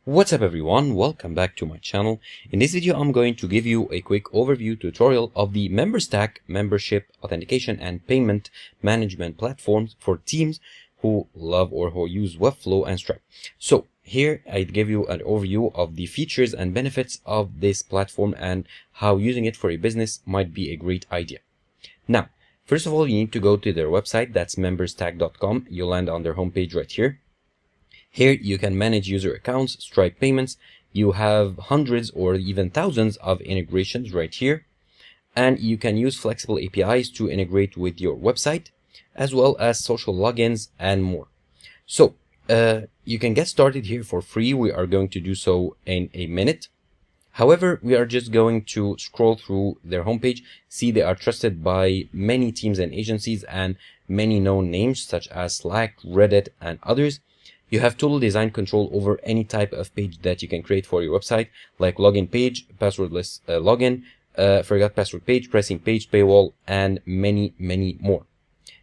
What's up everyone, welcome back to my channel. In this video I'm going to give you a quick overview tutorial of the Memberstack membership authentication and payment management platforms for teams who love or who use Webflow and Stripe. So here I give you an overview of the features and benefits of this platform and how using it for a business might be a great idea. Now, first of all, you need to go to their website, that's memberstack.com. You'll land on their homepage right here. Here you can manage user accounts, Stripe payments. You have hundreds or even thousands of integrations right here. And you can use flexible APIs to integrate with your website, as well as social logins and more. So you can get started here for free. We are going to do so in a minute. However, we are just going to scroll through their homepage, see they are trusted by many teams and agencies and many known names such as Slack, Reddit, and others. You have total design control over any type of page that you can create for your website, like login page, passwordless login, forgot password page, pricing page, paywall, and many more.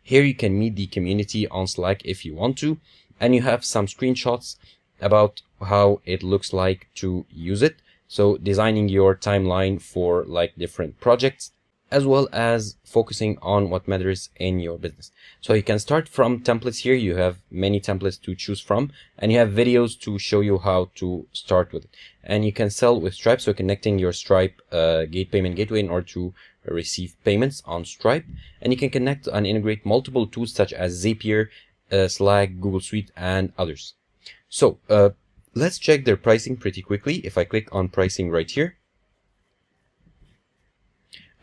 Here you can meet the community on Slack if you want to, and you have some screenshots about how it looks like to use it. So designing your timeline for like different projects, as well as focusing on what matters in your business. So you can start from templates here. You have many templates to choose from, and you have videos to show you how to start with it. And you can sell with Stripe, so connecting your Stripe payment gateway in order to receive payments on Stripe. And you can connect and integrate multiple tools such as Zapier, Slack, Google Suite, and others. So let's check their pricing pretty quickly. If I click on pricing right here,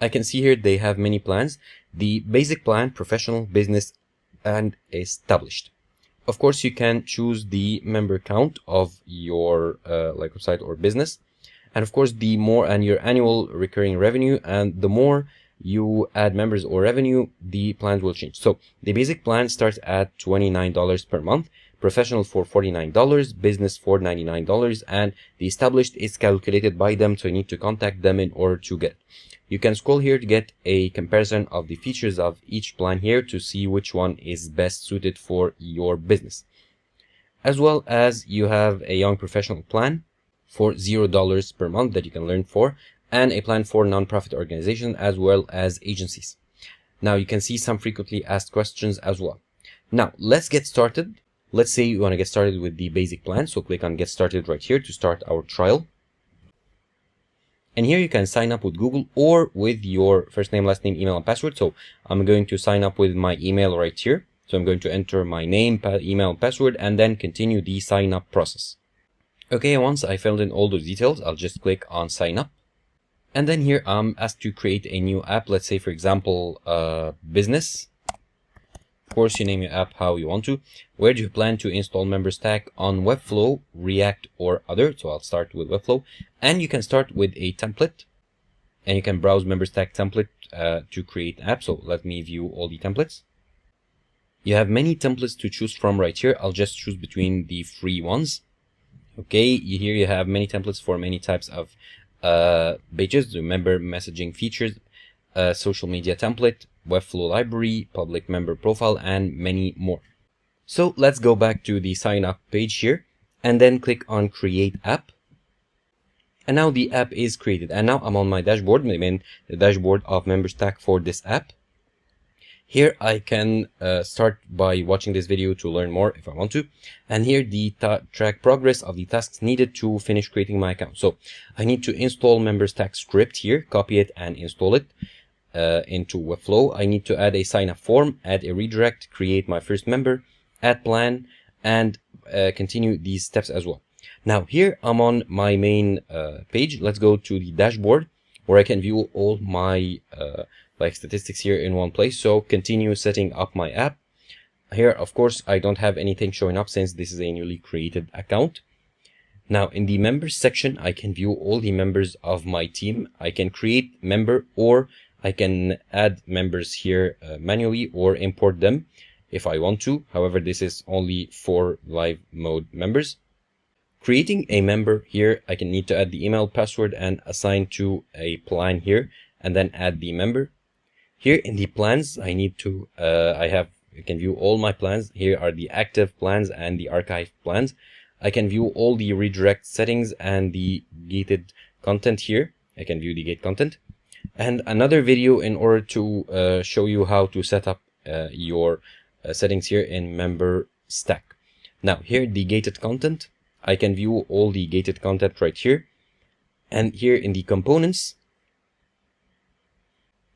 I can see here they have many plans. The basic plan, professional, business, and established. Of course, you can choose the member count of your like website or business. And of course, the more and your annual recurring revenue, and the more you add members or revenue, the plans will change. So the basic plan starts at $29 per month, professional for $49, business for $99, and the established is calculated by them, so you need to contact them in order to get. You can scroll here to get a comparison of the features of each plan here to see which one is best suited for your business. As well as you have a young professional plan for $0 per month that you can learn for, and a plan for nonprofit organizations as well as agencies. Now you can see some frequently asked questions as well. Now let's get started. Let's say you want to get started with the basic plan. So click on get started right here to start our trial. And here you can sign up with Google or with your first name, last name, email, and password. So I'm going to sign up with my email right here. So I'm going to enter my name, email, and password, and then continue the sign up process. Okay, once I filled in all those details, I'll just click on sign up. And then here I'm asked to create a new app. Let's say, for example, business. Of course, you name your app how you want to. Where do you plan to install Memberstack? On Webflow, React, or other? So I'll start with Webflow. And you can start with a template. And you can browse Memberstack template to create an app. So let me view all the templates. You have many templates to choose from right here. I'll just choose between the free ones. Okay, here you have many templates for many types of pages. Remember messaging features, social media template, Webflow library, public member profile, and many more. So let's go back to the sign up page here and then click on create app. And now the app is created. And now I'm on my dashboard, the dashboard of Memberstack for this app. Here I can start by watching this video to learn more if I want to. And here the track progress of the tasks needed to finish creating my account. So I need to install Memberstack script here, copy it and install it into Webflow. I need to add a sign up form, add a redirect, create my first member, add plan, and continue these steps as well. Now here I'm on my main page. Let's go to the dashboard where I can view all my like statistics here in one place. So continue setting up my app. Here, of course, I don't have anything showing up since this is a newly created account. Now in the members section, I can view all the members of my team. I can create member, or I can add members here manually or import them if I want to. However, this is only for live mode members. Creating a member here, I can need to add the email, password, and assign to a plan here, and then add the member. Here in the plans, I need to, you can view all my plans. Here are the active plans and the archive plans. I can view all the redirect settings and the gated content here. I can view the gate content. And another video in order to show you how to set up your settings here in Memberstack. Now here, the gated content, I can view all the gated content right here. And here in the components,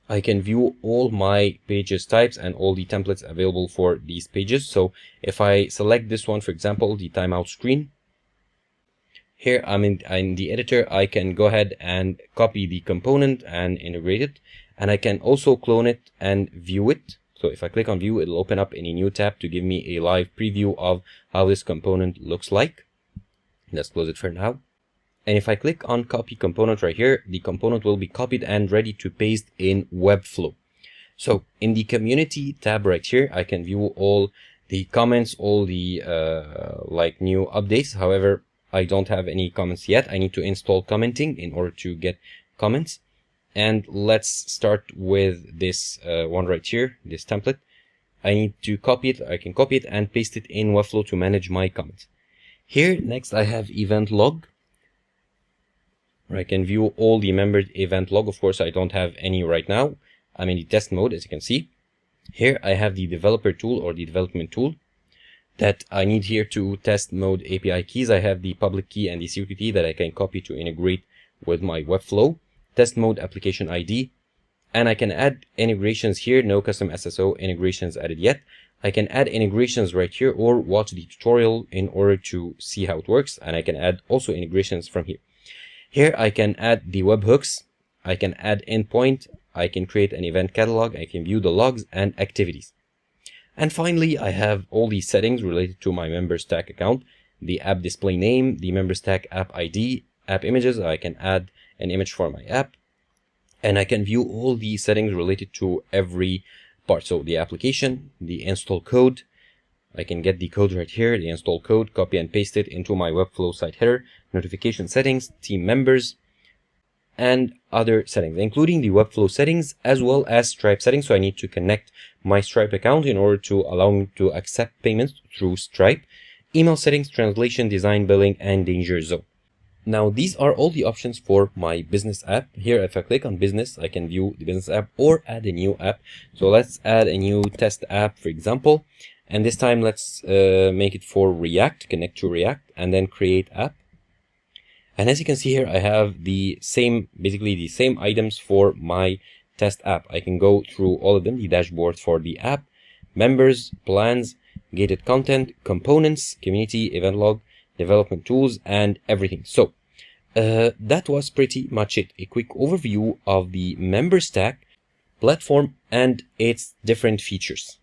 I can view all my pages types and all the templates available for these pages. So if I select this one, for example, the timeout screen, here I'm in the editor, I can go ahead and copy the component and integrate it. And I can also clone it and view it. So if I click on view, it'll open up in a new tab to give me a live preview of how this component looks like. Let's close it for now. And if I click on copy component right here, the component will be copied and ready to paste in Webflow. So in the community tab right here, I can view all the comments, all the like new updates. However, I don't have any comments yet. I need to install commenting in order to get comments. And let's start with this one right here, this template. I need to copy it. I can copy it and paste it in Webflow to manage my comments. Here, next I have event log. I can view all the membered event log. Of course, I don't have any right now. I'm in the test mode, as you can see. Here I have the developer tool or the development tool that I need here to test mode API keys. I have the public key and the secret key that I can copy to integrate with my Webflow. Test mode application ID. And I can add integrations here. No custom SSO integrations added yet. I can add integrations right here or watch the tutorial in order to see how it works. And I can add also integrations from here. Here I can add the webhooks, I can add endpoint, I can create an event catalog, I can view the logs and activities. And finally, I have all these settings related to my Memberstack account, the app display name, the Memberstack app ID, app images, I can add an image for my app, and I can view all the settings related to every part. So the application, the install code, I can get the code right here, the install code, copy and paste it into my Webflow site header, notification settings, team members, and other settings, including the Webflow settings as well as Stripe settings. So I need to connect my Stripe account in order to allow me to accept payments through Stripe, email settings, translation, design, billing, and danger zone. Now, these are all the options for my business app. Here, if I click on business, I can view the business app or add a new app. So let's add a new test app, for example. And this time, let's make it for React, connect to React, and then create app. And as you can see here, I have the same, basically the same items for my test app. I can go through all of them, the dashboard for the app, members, plans, gated content, components, community, event log, development tools, and everything. So that was pretty much it. A quick overview of the Memberstack platform and its different features.